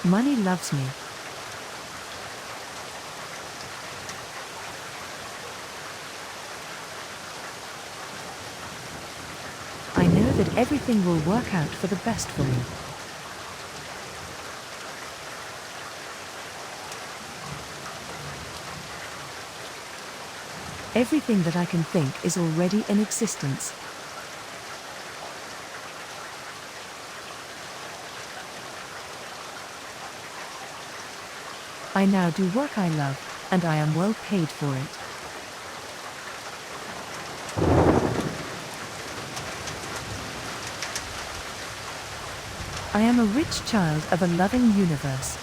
Money loves me. I know that everything will work out for the best for me. Everything that I can think is already in existence. I now do work I love, and I am well paid for it. I am a rich child of a loving universe.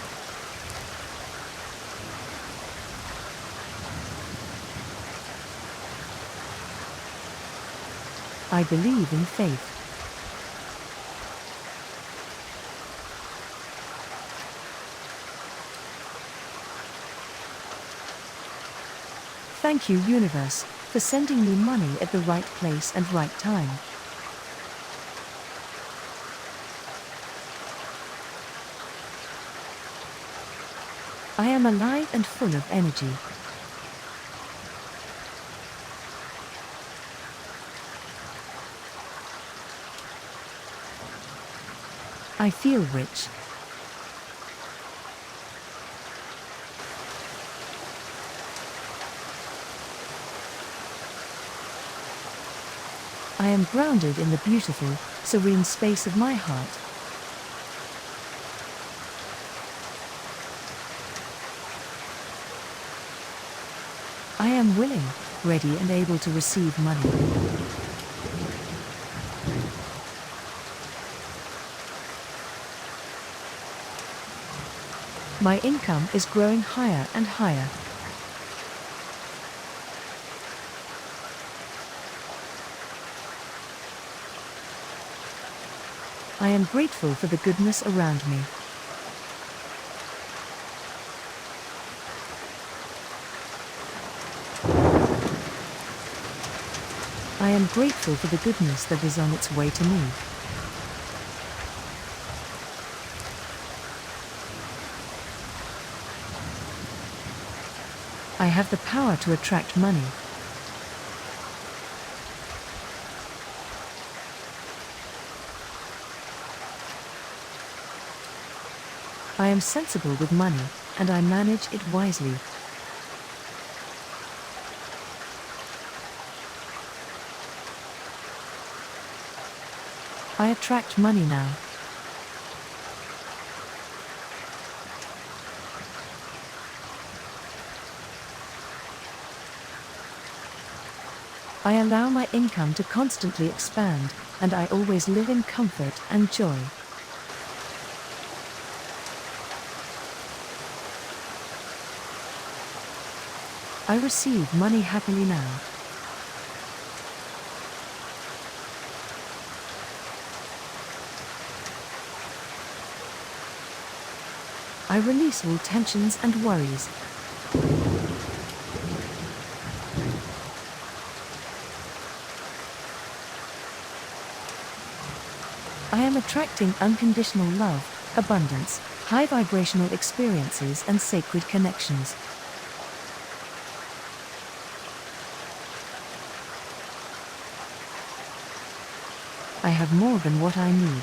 I believe in faith. Thank you, universe, for sending me money at the right place and right time. I am alive and full of energy. I feel rich. I am grounded in the beautiful, serene space of my heart. I am willing, ready and able to receive money. My income is growing higher and higher. I am grateful for the goodness around me. I am grateful for the goodness that is on its way to me. I have the power to attract money. I am sensible with money, and I manage it wisely. I attract money now. I allow my income to constantly expand, and I always live in comfort and joy. I receive money happily now. I release all tensions and worries. I am attracting unconditional love, abundance, high vibrational experiences and sacred connections. I have more than what I need.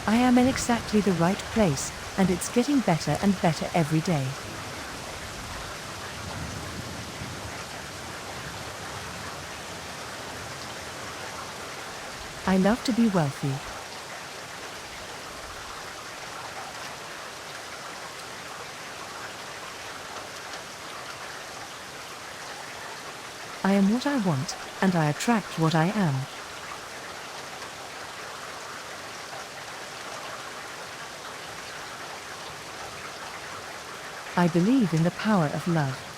I am in exactly the right place, and it's getting better and better every day. I love to be wealthy. I am what I want, and I attract what I am. I believe in the power of love.